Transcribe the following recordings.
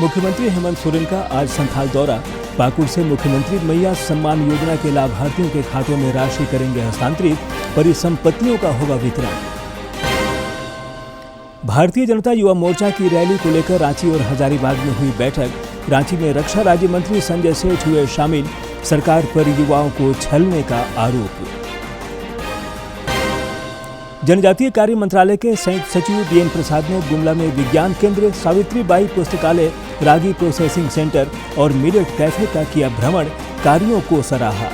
मुख्यमंत्री हेमंत सोरेन का आज संथाल दौरा। पाकुड़ से मुख्यमंत्री मैया सम्मान योजना के लाभार्थियों के खातों में राशि करेंगे हस्तांतरित, परिसंपत्तियों का होगा वितरण। भारतीय जनता युवा मोर्चा की रैली को लेकर रांची और हजारीबाग में हुई बैठक। रांची में रक्षा राज्य मंत्री संजय सेठ हुए शामिल। सरकार पर युवाओं को छलने का आरोप। जनजातीय कार्य मंत्रालय के संयुक्त सचिव बीएन प्रसाद ने गुमला में विज्ञान केंद्र, सावित्रीबाई पुस्तकालय, रागी प्रोसेसिंग सेंटर और मिलेट कैफे का किया भ्रमण, कार्यों को सराहा।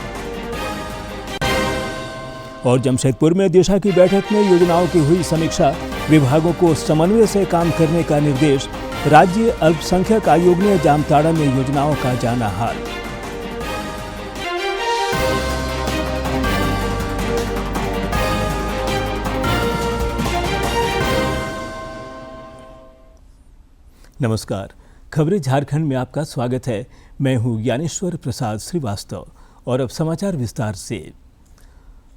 और जमशेदपुर में दिशा की बैठक में योजनाओं की हुई समीक्षा। विभागों को समन्वय से काम करने का निर्देश। राज्य अल्पसंख्यक आयोग ने जामताड़ा में योजनाओं का जाना हाल। नमस्कार, खबरें झारखंड में आपका स्वागत है। मैं हूं ज्ञानेश्वर प्रसाद श्रीवास्तव और अब समाचार विस्तार से।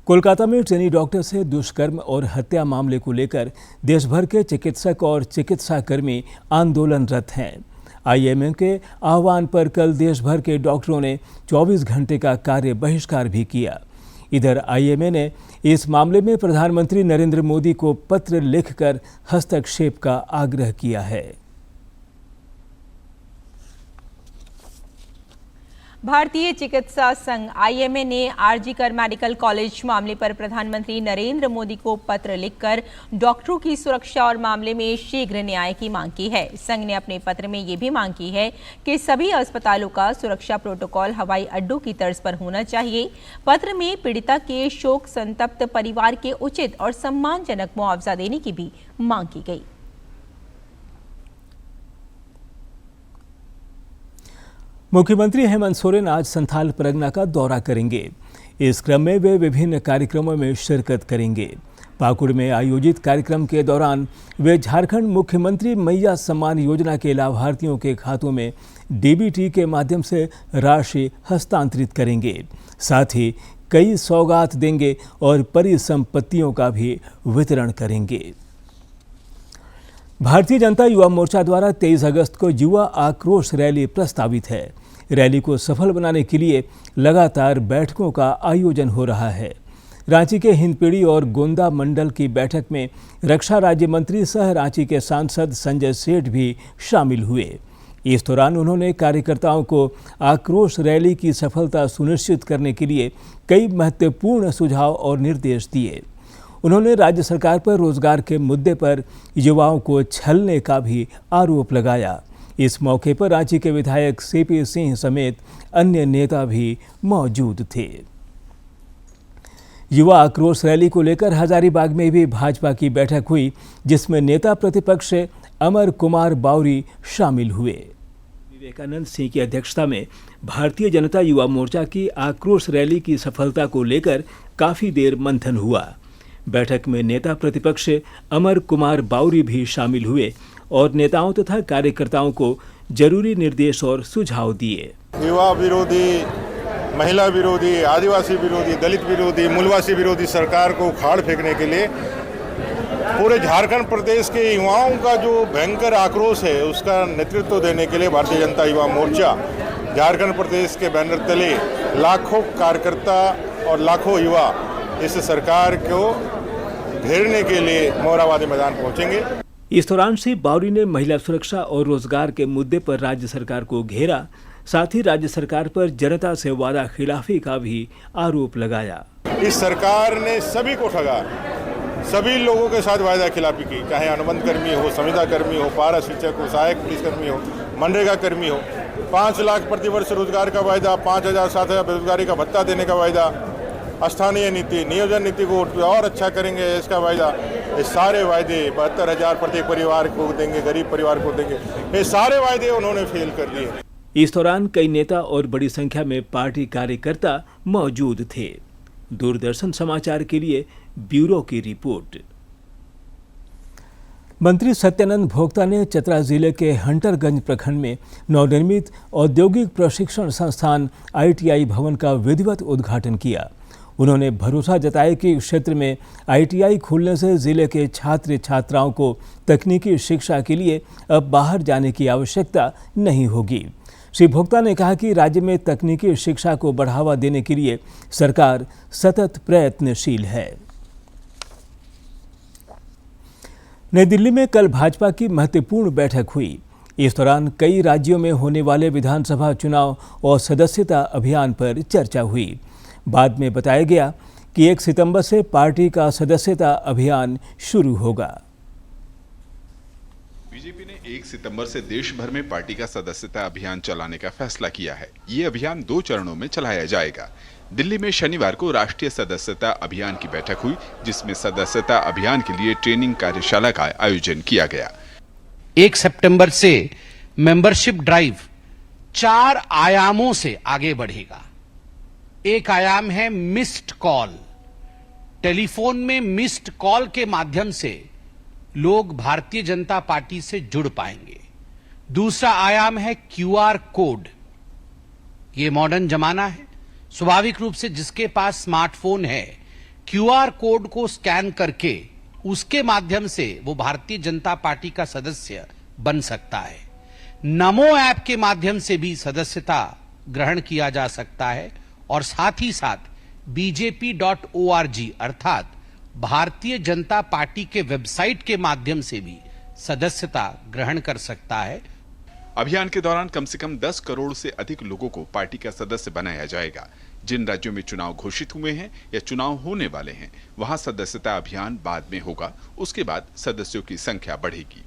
कोलकाता में ट्रेनी डॉक्टर से दुष्कर्म और हत्या मामले को लेकर देश भर के चिकित्सक और चिकित्साकर्मी आंदोलनरत हैं। आईएमए के आह्वान पर कल देश भर के डॉक्टरों ने 24 घंटे का कार्य बहिष्कार भी किया। इधर आईएमए ने इस मामले में प्रधानमंत्री नरेंद्र मोदी को पत्र लिखकर हस्तक्षेप का आग्रह किया है। भारतीय चिकित्सा संघ आईएमए ने आरजी कर मेडिकल कॉलेज मामले पर प्रधानमंत्री नरेंद्र मोदी को पत्र लिखकर डॉक्टरों की सुरक्षा और मामले में शीघ्र न्याय की मांग की है। संघ ने अपने पत्र में ये भी मांग की है कि सभी अस्पतालों का सुरक्षा प्रोटोकॉल हवाई अड्डों की तर्ज पर होना चाहिए। पत्र में पीड़िता के शोक संतप्त परिवार के उचित और सम्मानजनक मुआवजा देने की भी मांग की गई। मुख्यमंत्री हेमंत सोरेन आज संथाल परगना का दौरा करेंगे। इस क्रम में वे विभिन्न कार्यक्रमों में शिरकत करेंगे। पाकुड़ में आयोजित कार्यक्रम के दौरान वे झारखंड मुख्यमंत्री मैया सम्मान योजना के लाभार्थियों के खातों में डीबीटी के माध्यम से राशि हस्तांतरित करेंगे। साथ ही कई सौगात देंगे और परिसंपत्तियों का भी वितरण करेंगे। भारतीय जनता युवा मोर्चा द्वारा 23 अगस्त को युवा आक्रोश रैली प्रस्तावित है। रैली को सफल बनाने के लिए लगातार बैठकों का आयोजन हो रहा है। रांची के हिंदपीढ़ी और गोंदा मंडल की बैठक में रक्षा राज्य मंत्री सह रांची के सांसद संजय सेठ भी शामिल हुए। इस दौरान उन्होंने कार्यकर्ताओं को आक्रोश रैली की सफलता सुनिश्चित करने के लिए कई महत्वपूर्ण सुझाव और निर्देश दिए। उन्होंने राज्य सरकार पर रोजगार के मुद्दे पर युवाओं को छलने का भी आरोप लगाया। इस मौके पर रांची के विधायक सीपी सिंह समेत अन्य नेता भी मौजूद थे। युवा आक्रोश रैली को लेकर हजारीबाग में भी भाजपा की बैठक हुई, जिसमें नेता प्रतिपक्ष अमर कुमार बावरी शामिल हुए। विवेकानंद सिंह की अध्यक्षता में भारतीय जनता युवा मोर्चा की आक्रोश रैली की सफलता को लेकर काफी देर मंथन हुआ। बैठक में नेता प्रतिपक्ष अमर कुमार बावरी भी शामिल हुए और नेताओं तथा कार्यकर्ताओं को जरूरी निर्देश और सुझाव दिए। युवा विरोधी, महिला विरोधी, आदिवासी विरोधी, दलित विरोधी, मूलवासी विरोधी सरकार को उखाड़ फेंकने के लिए पूरे झारखंड प्रदेश के युवाओं का जो भयंकर आक्रोश है उसका नेतृत्व देने के लिए भारतीय जनता युवा मोर्चा झारखंड प्रदेश के बैनर तले लाखों कार्यकर्ता और लाखों युवा इस सरकार को घेरने के लिए मोरहाबादी मैदान पहुंचेंगे। इस दौरान श्री बावरी ने महिला सुरक्षा और रोजगार के मुद्दे पर राज्य सरकार को घेरा। साथ ही राज्य सरकार पर जनता से वादा खिलाफी का भी आरोप लगाया। इस सरकार ने सभी को ठगा, सभी लोगों के साथ वादा खिलाफी की, चाहे अनुबंध कर्मी हो, संविदा कर्मी हो, पारा शिक्षक हो, सहायक पुलिसकर्मी हो, मनरेगा कर्मी हो। 5 लाख प्रतिवर्ष रोजगार का वायदा, 5,000 7,000 बेरोजगारी का भत्ता देने का वायदा, स्थानीय नीति, नियोजन नीति को और अच्छा करेंगे इसका वायदा। ये सारे वायदे 72,000 प्रत्येक परिवार को देंगे, गरीब परिवार को देंगे, ये सारे वायदे उन्होंने फेल कर दिए। इस दौरान कई नेता और बड़ी संख्या में पार्टी कार्यकर्ता मौजूद थे। दूरदर्शन समाचार के लिए ब्यूरो की रिपोर्ट। मंत्री सत्यानंद भोक्ता ने चतरा जिले के हंटरगंज प्रखंड में नवनिर्मित औद्योगिक प्रशिक्षण संस्थान आईटीआई भवन का विधिवत उद्घाटन किया। उन्होंने भरोसा जताया कि क्षेत्र में ITI खुलने से जिले के छात्र छात्राओं को तकनीकी शिक्षा के लिए अब बाहर जाने की आवश्यकता नहीं होगी। श्री भोक्ता ने कहा कि राज्य में तकनीकी शिक्षा को बढ़ावा देने के लिए सरकार सतत प्रयत्नशील है। नई दिल्ली में कल भाजपा की महत्वपूर्ण बैठक हुई। इस दौरान कई राज्यों में होने वाले विधानसभा चुनाव और सदस्यता अभियान पर चर्चा हुई। बाद में बताया गया कि 1 सितंबर से पार्टी का सदस्यता अभियान शुरू होगा। बीजेपी ने 1 सितंबर से देश भर में पार्टी का सदस्यता अभियान चलाने का फैसला किया है। ये अभियान 2 चरणों में चलाया जाएगा। दिल्ली में शनिवार को राष्ट्रीय सदस्यता अभियान की बैठक हुई, जिसमें सदस्यता अभियान के लिए ट्रेनिंग कार्यशाला का आयोजन किया गया। 1 सितंबर से मेंबरशिप ड्राइव 4 आयामों से आगे बढ़ेगा। एक आयाम है मिस्ड कॉल। टेलीफोन में मिस्ड कॉल के माध्यम से लोग भारतीय जनता पार्टी से जुड़ पाएंगे। दूसरा आयाम है QR कोड। ये मॉडर्न जमाना है। स्वाभाविक रूप से जिसके पास स्मार्टफोन है, QR कोड को स्कैन करके उसके माध्यम से वो भारतीय जनता पार्टी का सदस्य बन सकता है। नमो ऐप के माध्यम से भी सदस्यता ग्रहण किया जा सकता है और साथ ही साथ bjp.org अर्थात भारतीय जनता पार्टी के वेबसाइट के माध्यम से भी सदस्यता ग्रहण कर सकता है। अभियान के दौरान कम से कम 10 करोड़ से अधिक लोगों को पार्टी का सदस्य बनाया जाएगा। जिन राज्यों में चुनाव घोषित हुए हैं या चुनाव होने वाले हैं, वहां सदस्यता अभियान बाद में होगा। उसके बाद सदस्यों की संख्या बढ़ेगी।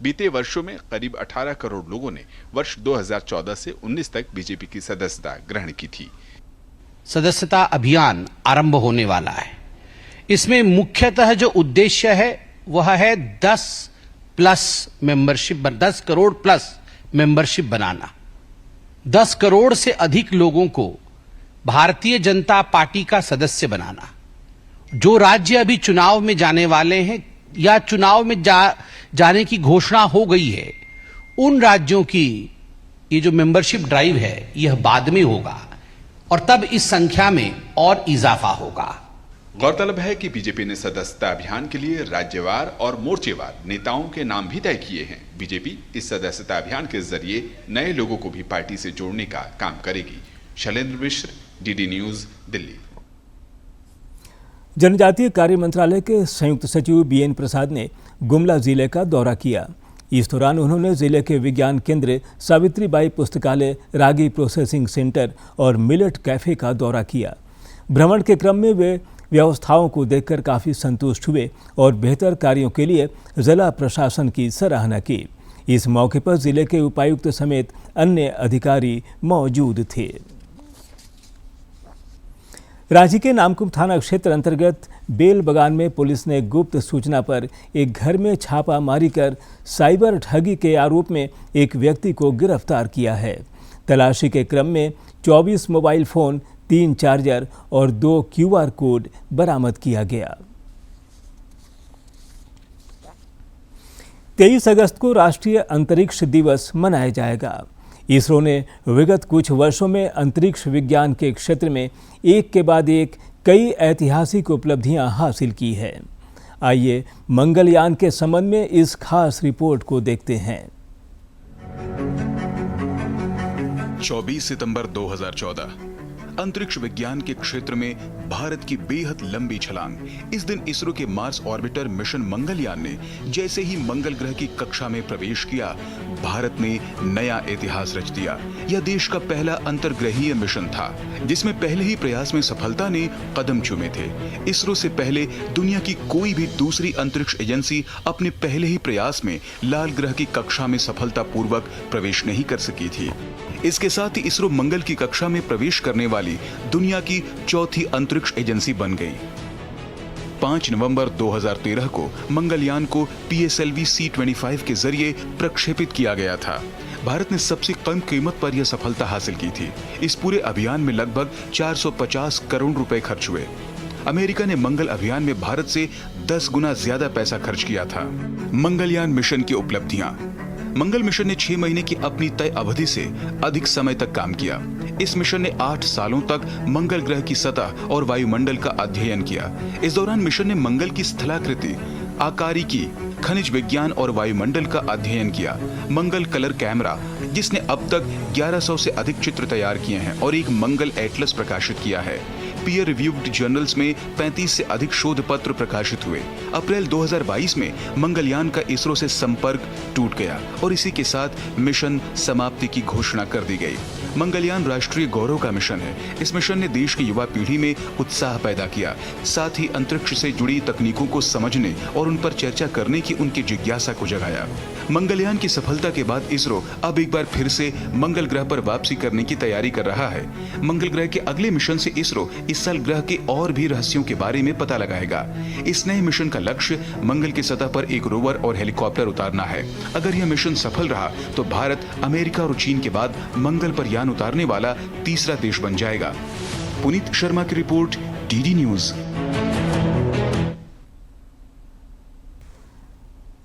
बीते वर्षों में करीब 18 करोड़ लोगों ने वर्ष 2014 से 19 तक बीजेपी की सदस्यता ग्रहण की थी। सदस्यता अभियान आरंभ होने वाला है। इसमें मुख्यतः जो उद्देश्य है वह है 10 करोड़ प्लस मेंबरशिप बनाना। 10 करोड़ से अधिक लोगों को भारतीय जनता पार्टी का सदस्य बनाना। जो राज्य अभी चुनाव में जाने वाले हैं या चुनाव में जाने की घोषणा हो गई है, उन राज्यों की ये जो मेंबरशिप ड्राइव है यह बाद में होगा और तब इस संख्या में और इजाफा होगा। गौरतलब है कि बीजेपी ने सदस्यता अभियान के लिए राज्यवार और मोर्चेवार नेताओं के नाम भी तय किए हैं। बीजेपी इस सदस्यता अभियान के जरिए नए लोगों को भी पार्टी से जोड़ने का काम करेगी। शैलेंद्र मिश्र, DD न्यूज, दिल्ली। जनजातीय कार्य मंत्रालय के संयुक्त सचिव BN प्रसाद ने गुमला जिले का दौरा किया। इस दौरान उन्होंने जिले के विज्ञान केंद्र, सावित्रीबाई पुस्तकालय, रागी प्रोसेसिंग सेंटर और मिलेट कैफे का दौरा किया। भ्रमण के क्रम में वे व्यवस्थाओं को देखकर काफ़ी संतुष्ट हुए और बेहतर कार्यों के लिए जिला प्रशासन की सराहना की। इस मौके पर जिले के उपायुक्त समेत अन्य अधिकारी मौजूद थे। रांची के नामकुम थाना क्षेत्र अंतर्गत बेल बगान में पुलिस ने गुप्त सूचना पर एक घर में छापामारी कर साइबर ठगी के आरोप में एक व्यक्ति को गिरफ्तार किया है। तलाशी के क्रम में 24 मोबाइल फोन, 3 चार्जर और 2 QR कोड बरामद किया गया। 23 अगस्त को राष्ट्रीय अंतरिक्ष दिवस मनाया जाएगा। इसरो ने विगत कुछ वर्षों में अंतरिक्ष विज्ञान के क्षेत्र में एक के बाद एक कई ऐतिहासिक उपलब्धियां हासिल की है। आइए मंगलयान के संबंध में इस खास रिपोर्ट को देखते हैं। 24 सितंबर 2014 अंतरिक्ष विज्ञान के क्षेत्र में भारत की बेहद लंबी छलांग। इस दिन इसरो के मार्स ऑर्बिटर मिशन मंगलयान ने जैसे ही मंगल ग्रह की कक्षा में प्रवेश किया, भारत ने नया इतिहास रच दिया। यह देश का पहला अंतर्ग्रहीय मिशन था जिसमें पहले ही प्रयास में सफलता ने कदम चूमे थे। इसरो से पहले दुनिया की कोई भी दूसरी अंतरिक्ष एजेंसी अपने पहले ही प्रयास में लाल ग्रह की कक्षा में सफलतापूर्वक प्रवेश नहीं कर सकी थी। इसके साथ ही इसरो मंगल की कक्षा में प्रवेश करने वाली दुनिया की चौथी अंतरिक्ष एजेंसी बन गई। 5 नवंबर 2013 को मंगलयान को PSLV C-25 के जरिए प्रक्षेपित किया गया था। भारत ने सबसे कम कीमत पर यह सफलता हासिल की थी। इस पूरे अभियान में लगभग 450 करोड़ रुपए खर्च हुए। अमेरिका ने मंगल अभियान में भारत से 10 गुना ज्यादा पैसा खर्च किया था। मंगलयान मिशन की उपलब्धियां। मंगल मिशन ने 6 महीने की अपनी तय अवधि से अधिक समय तक काम किया। इस मिशन ने 8 सालों तक मंगल ग्रह की सतह और वायुमंडल का अध्ययन किया। इस दौरान मिशन ने मंगल की स्थलाकृति, आकारिकी, खनिज विज्ञान और वायुमंडल का अध्ययन किया। मंगल कलर कैमरा, जिसने अब तक 1100 से अधिक चित्र तैयार किए हैं और एक मंगल एटलस प्रकाशित किया है। पीयर रिव्यूड जर्नल्स में 35 से अधिक शोध पत्र प्रकाशित हुए। अप्रैल 2022 में मंगलयान का इसरो से संपर्क टूट गया और इसी के साथ मिशन समाप्ति की घोषणा कर दी गई। मंगलयान राष्ट्रीय गौरव का मिशन है। इस मिशन ने देश की युवा पीढ़ी में उत्साह पैदा किया, साथ ही अंतरिक्ष से जुड़ी तकनीकों को समझने और उन पर चर्चा करने की उनकी जिज्ञासा को जगाया। मंगलयान की सफलता के बाद इसरो अब एक बार फिर से मंगल ग्रह पर वापसी करने की तैयारी कर रहा है। मंगल ग्रह के अगले मिशन से इसरो इस साल ग्रह के और भी रहस्यों के बारे में पता लगाएगा। इस नए मिशन का लक्ष्य मंगल की सतह पर एक रोवर और हेलीकॉप्टर उतारना है। अगर यह मिशन सफल रहा तो भारत अमेरिका और चीन के बाद मंगल पर यान उतारने वाला तीसरा देश बन जाएगा। पुनीत शर्मा की रिपोर्ट, डीडी न्यूज।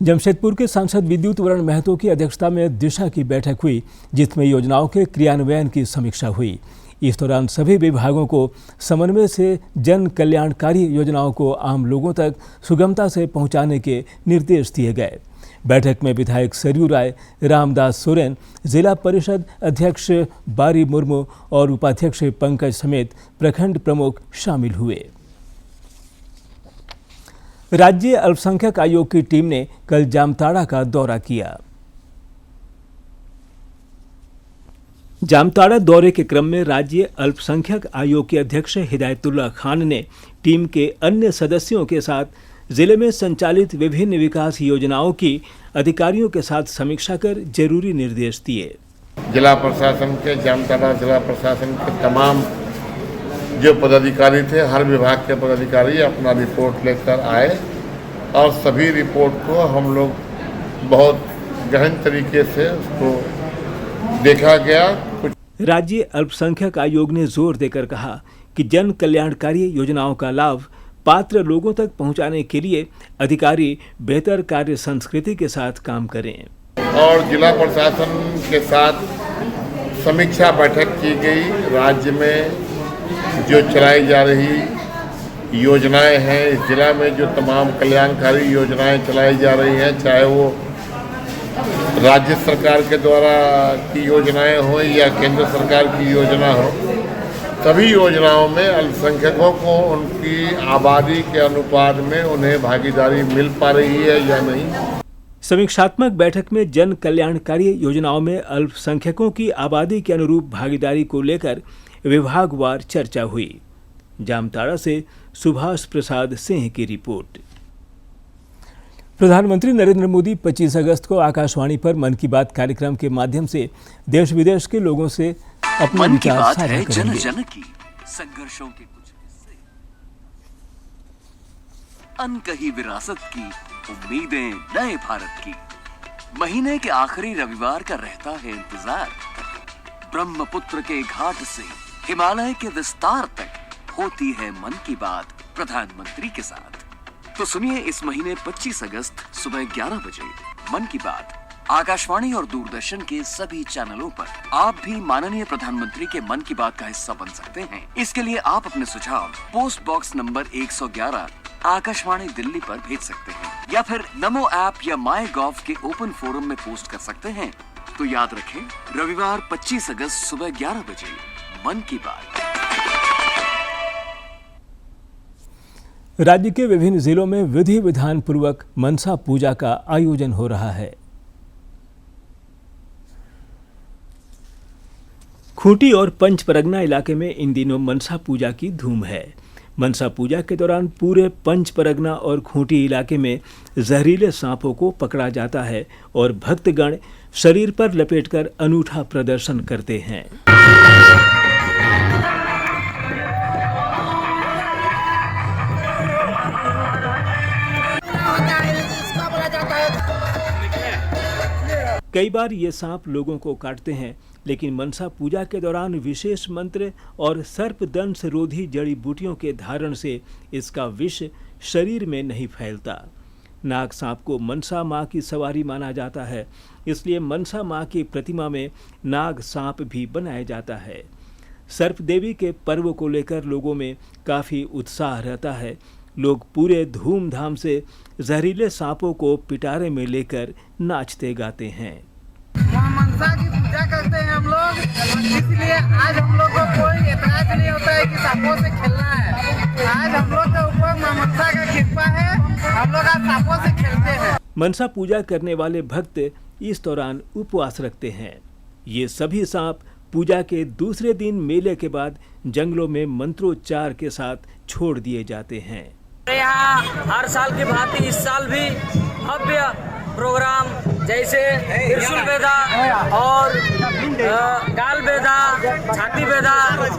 जमशेदपुर के सांसद विद्युत वरण महतो की अध्यक्षता में दिशा की बैठक हुई, जिसमें योजनाओं के क्रियान्वयन की समीक्षा हुई। इस दौरान सभी विभागों को समन्वय से जन कल्याणकारी योजनाओं को आम लोगों तक सुगमता से पहुंचाने के निर्देश दिए गए। बैठक में विधायक सरयू राय, रामदास सोरेन, जिला परिषद अध्यक्ष बारी मुर्मू और उपाध्यक्ष पंकज समेत प्रखंड प्रमुख शामिल हुए। राज्य अल्पसंख्यक आयोग की टीम ने कल जामताड़ा का दौरा किया। जामताड़ा दौरे के क्रम में राज्य अल्पसंख्यक आयोग के अध्यक्ष हिदायतुल्लाह खान ने टीम के अन्य सदस्यों के साथ जिले में संचालित विभिन्न विकास योजनाओं की अधिकारियों के साथ समीक्षा कर जरूरी निर्देश दिए। जिला प्रशासन के, जामताड़ा जिला प्रशासन के तमाम जो पदाधिकारी थे, हर विभाग के पदाधिकारी अपना रिपोर्ट लेकर आए और सभी रिपोर्ट को हम लोग बहुत गहन तरीके से उसको देखा गया। राज्य अल्पसंख्यक आयोग ने जोर देकर कहा कि जन कल्याणकारी योजनाओं का लाभ पात्र लोगों तक पहुंचाने के लिए अधिकारी बेहतर कार्य संस्कृति के साथ काम करें। और जिला प्रशासन के साथ समीक्षा बैठक की गई। राज्य में जो चलाई जा रही योजनाएं हैं, इस जिला में जो तमाम कल्याणकारी योजनाएं चलाई जा रही हैं, चाहे वो राज्य सरकार के द्वारा की योजनाएं हो या केंद्र सरकार की योजना हो, सभी योजनाओं में अल्पसंख्यकों को उनकी आबादी के अनुपात में उन्हें भागीदारी मिल पा रही है या नहीं। समीक्षात्मक बैठक में जन कल्याणकारी योजनाओं में अल्पसंख्यकों की आबादी के अनुरूप भागीदारी को लेकर विभागवार चर्चा हुई। जामताड़ा से सुभाष प्रसाद सिंह की रिपोर्ट। प्रधानमंत्री नरेंद्र मोदी 25 अगस्त को आकाशवाणी पर मन की बात कार्यक्रम के माध्यम से देश विदेश के लोगों से अपना विचार साझा करेंगे। जन जन की संघर्षों के कुछ हिस्से, अनकही विरासत की उम्मीदें नए भारत की। महीने के आखिरी रविवार का रहता है इंतजार। ब्रह्मपुत्र के घाट से हिमालय के विस्तार तक होती है मन की बात प्रधानमंत्री के साथ। तो सुनिए इस महीने 25 अगस्त सुबह 11 बजे मन की बात आकाशवाणी और दूरदर्शन के सभी चैनलों पर। आप भी माननीय प्रधानमंत्री के मन की बात का हिस्सा बन सकते हैं। इसके लिए आप अपने सुझाव post box number 111 Akashvani Delhi पर भेज सकते हैं या फिर नमो ऐप या माई गॉव के ओपन फोरम में पोस्ट कर सकते हैं। तो याद रखें, रविवार 25 अगस्त सुबह 11 बजे मन की बात। राज्य के विभिन्न जिलों में विधि विधान पूर्वक मनसा पूजा का आयोजन हो रहा है। खूंटी और पंचपरगना इलाके में इन दिनों मनसा पूजा की धूम है। मनसा पूजा के दौरान पूरे पंचपरगना और खूंटी इलाके में जहरीले सांपों को पकड़ा जाता है और भक्तगण शरीर पर लपेटकर अनूठा प्रदर्शन करते हैं। कई बार ये सांप लोगों को काटते हैं, लेकिन मनसा पूजा के दौरान विशेष मंत्र और सर्पदंश रोधी जड़ी बूटियों के धारण से इसका विष शरीर में नहीं फैलता। नाग सांप को मनसा मां की सवारी माना जाता है, इसलिए मनसा मां की प्रतिमा में नाग सांप भी बनाया जाता है। सर्प देवी के पर्व को लेकर लोगों में काफी उत्साह रहता है। लोग पूरे धूमधाम से जहरीले सांपों को पिटारे में लेकर नाचते गाते हैं। मां मनसा की पूजा करते हैं हम लोग, इसलिए आज हम लोग को कोई एतराज नहीं होता है कि सांपों से खेलना है। आज हम लोग के ऊपर मां मनसा का कृपा है, हम लोग आज सांपों से खेलते हैं। मनसा पूजा करने वाले भक्त इस दौरान उपवास रखते हैं। ये सभी सांप पूजा के दूसरे दिन मेले के बाद जंगलों में मंत्रोच्चार के साथ छोड़ दिए जाते हैं। यहाँ हर साल की भांति इस साल भी भव्य प्रोग्राम जैसे त्रिशूल बेदा और गाल बेदा, छाती बेदा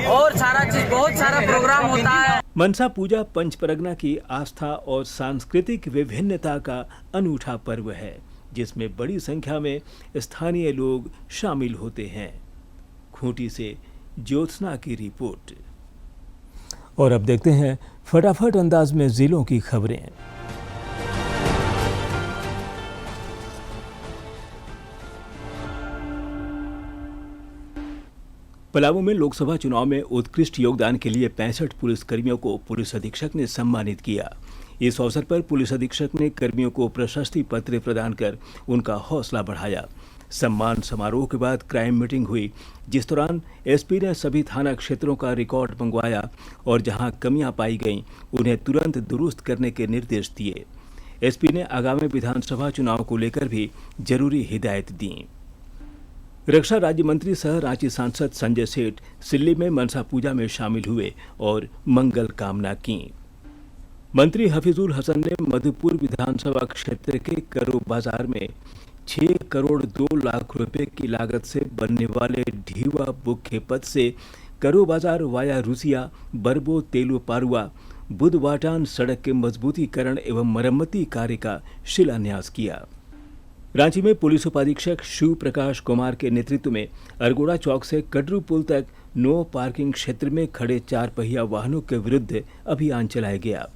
और सारा चीज, बहुत सारा प्रोग्राम होता है। मनसा पूजा पंचपरगना की आस्था और सांस्कृतिक विभिन्नता का अनूठा पर्व है, जिसमें बड़ी संख्या में स्थानीय लोग शामिल होते हैं। खूंटी से ज्योत्सना की रिपोर्ट। और अब देखते हैं फटाफट अंदाज में जिलों की खबरें। पलामू में लोकसभा चुनाव में उत्कृष्ट योगदान के लिए 65 पुलिसकर्मियों को पुलिस अधीक्षक ने सम्मानित किया। इस अवसर पर पुलिस अधीक्षक ने कर्मियों को प्रशस्ति पत्र प्रदान कर उनका हौसला बढ़ाया। सम्मान समारोह के बाद क्राइम मीटिंग हुई, जिस दौरान एसपी ने सभी थाना क्षेत्रों का रिकॉर्ड मंगवाया और जहां कमियां पाई गईं उन्हें तुरंत दुरुस्त करने के निर्देश दिए। एसपी ने आगामी विधानसभा चुनाव को लेकर भी जरूरी हिदायत दी। रक्षा राज्य मंत्री सह रांची सांसद संजय सेठ सिल्ली में मनसा पूजा में शामिल हुए और मंगल कामना की। मंत्री हफीजुल हसन ने मधुपुर विधानसभा क्षेत्र के करो बाजार में 6 करोड़ 2 लाख रुपए की लागत से बनने वाले ढीवा मुख्य पथ से करो बाजार वाया रुसिया बरबो तेलु पारुआ बुधवाटान सड़क के मजबूतीकरण एवं मरम्मती कार्य का शिलान्यास किया। रांची में पुलिस उपाधीक्षक शिव प्रकाश कुमार के नेतृत्व में अरगोड़ा चौक से कटरू पुल तक नो पार्किंग क्षेत्र में खड़े 4 पहिया वाहनों के विरुद्ध अभियान चलाया गया।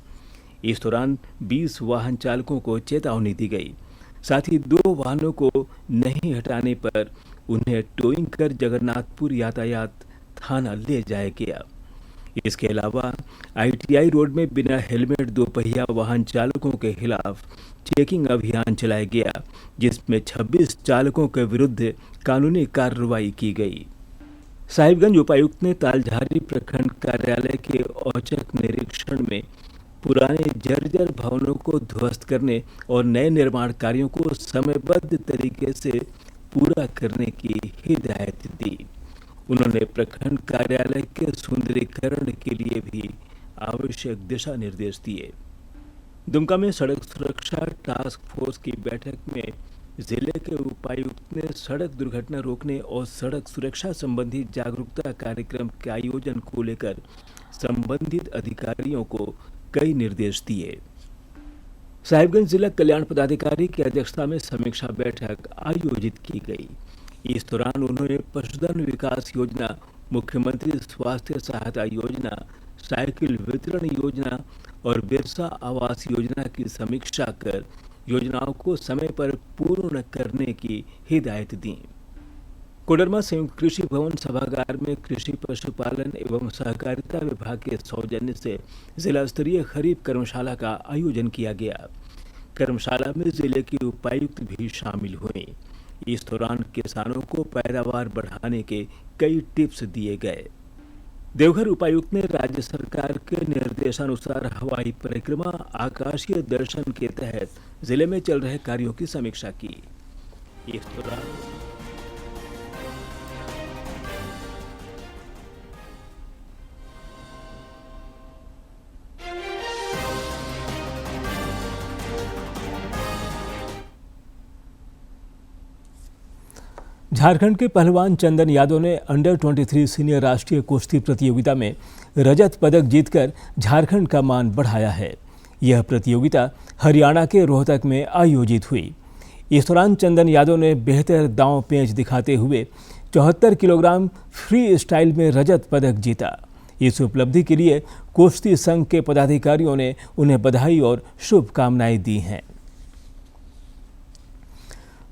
इस दौरान 20 वाहन चालकों को चेतावनी दी गई। साथ ही 2 वाहनों को नहीं हटाने पर उन्हें टोइंग कर जगन्नाथपुर यातायात थाना ले जाया गया। इसके अलावा आईटीआई रोड में बिना हेलमेट 2 पहिया वाहन चालकों के खिलाफ चेकिंग अभियान चलाया गया, जिसमें 26 चालकों के विरुद्ध कानूनी कार्रवाई की गई। साहिबगंज उपायुक्त ने तालझारी प्रखंड कार्यालय के औचक निरीक्षण में पुराने जर्जर भवनों को ध्वस्त करने और नए निर्माण कार्यों को समयबद्ध तरीके से पूरा करने की हिदायत दी। उन्होंने प्रखंड कार्यालय के सुंदरीकरण के लिए भी आवश्यक दिशा निर्देश दिए। दुमका में सड़क सुरक्षा टास्क फोर्स की बैठक में जिले के उपायुक्त ने सड़क दुर्घटना रोकने और सड़क सुरक्षा संबंधी जागरूकता कार्यक्रम के आयोजन को लेकर संबंधित अधिकारियों को कई निर्देश दिए। साहिबगंज जिला कल्याण पदाधिकारी की अध्यक्षता में समीक्षा बैठक आयोजित की गई। इस दौरान उन्होंने पशुधन विकास योजना, मुख्यमंत्री स्वास्थ्य सहायता योजना, साइकिल वितरण योजना और बिरसा आवास योजना की समीक्षा कर योजनाओं को समय पर पूर्ण करने की हिदायत दी। कोडरमा संयुक्त कृषि भवन सभागार में कृषि पशुपालन एवं सहकारिता विभाग के सौजन्य से जिला स्तरीय खरीफ कर्मशाला का आयोजन किया गया। कर्मशाला में जिले की उपायुक्त भी शामिल हुए। इस दौरान किसानों को पैदावार बढ़ाने के कई टिप्स दिए गए। देवघर उपायुक्त ने राज्य सरकार के निर्देशानुसार हवाई परिक्रमा आकाशीय दर्शन के तहत जिले में चल रहे कार्यों की समीक्षा की। इस दौरान झारखंड के पहलवान चंदन यादव ने अंडर 23 सीनियर राष्ट्रीय कुश्ती प्रतियोगिता में रजत पदक जीतकर झारखंड का मान बढ़ाया है। यह प्रतियोगिता हरियाणा के रोहतक में आयोजित हुई। इस दौरान चंदन यादव ने बेहतर दांव पेंच दिखाते हुए 74 किलोग्राम फ्री स्टाइल में रजत पदक जीता। इस उपलब्धि के लिए कुश्ती संघ के पदाधिकारियों ने उन्हें बधाई और शुभकामनाएं दी हैं।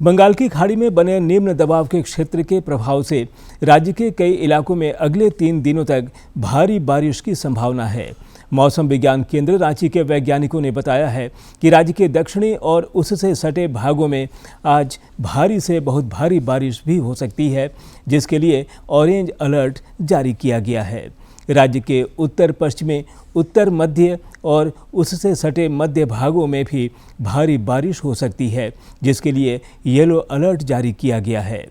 बंगाल की खाड़ी में बने निम्न दबाव के क्षेत्र के प्रभाव से राज्य के कई इलाकों में अगले 3 दिनों तक भारी बारिश की संभावना है। मौसम विज्ञान केंद्र रांची के वैज्ञानिकों ने बताया है कि राज्य के दक्षिणी और उससे सटे भागों में आज भारी से बहुत भारी बारिश भी हो सकती है, जिसके लिए ऑरेंज अलर्ट जारी किया गया है। राज्य के उत्तर पश्चिमी, उत्तर मध्य और उससे सटे मध्य भागों में भी भारी बारिश हो सकती है, जिसके लिए येलो अलर्ट जारी किया गया है।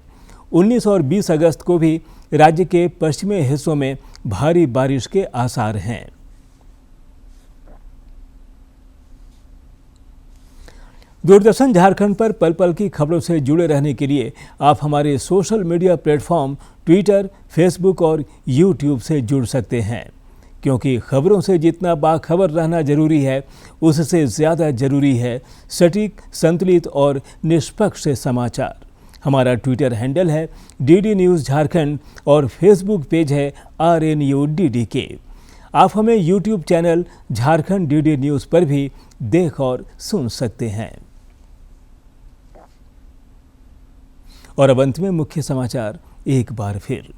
19 और 20 अगस्त को भी राज्य के पश्चिमी हिस्सों में भारी बारिश के आसार हैं। दूरदर्शन झारखंड पर पल पल की खबरों से जुड़े रहने के लिए आप हमारे social media platform Twitter, Facebook और यूट्यूब से जुड़ सकते हैं, क्योंकि खबरों से जितना बाखबर रहना जरूरी है, उससे ज़्यादा जरूरी है सटीक, संतुलित और निष्पक्ष समाचार। हमारा ट्विटर हैंडल है DD न्यूज़ झारखंड और फेसबुक पेज है RNUDDK। आप हमें YouTube channel Jharkhand DD news पर भी देख और सुन सकते हैं। और अब अंत में मुख्य समाचार एक बार फिर।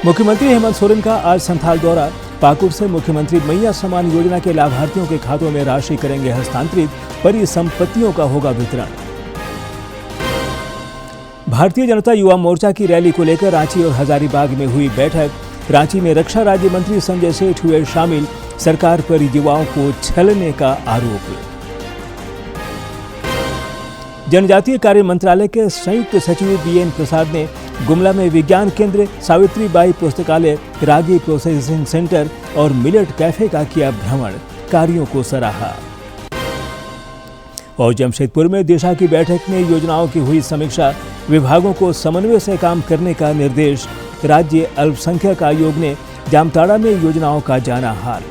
मुख्यमंत्री हेमंत सोरेन का आज संथाल दौरा। पाकुड़ से मुख्यमंत्री मैया सम्मान योजना के लाभार्थियों के खातों में राशि करेंगे हस्तांतरित, परिसंपत्तियों का होगा वितरण। भारतीय जनता युवा मोर्चा की रैली को लेकर रांची और हजारीबाग में हुई बैठक। रांची में रक्षा राज्य मंत्री संजय सेठ हुए शामिल। सरकार पर युवाओं को छलने का आरोप। जनजातीय कार्य मंत्रालय के संयुक्त सचिव BN प्रसाद ने गुमला में विज्ञान केंद्र, सावित्रीबाई पुस्तकालय, रागी प्रोसेसिंग सेंटर और मिलेट कैफे का किया भ्रमण, कार्यों को सराहा। और जमशेदपुर में दिशा की बैठक में योजनाओं की हुई समीक्षा, विभागों को समन्वय से काम करने का निर्देश। राज्य अल्पसंख्यक आयोग ने जामताड़ा में योजनाओं का जाना हाल।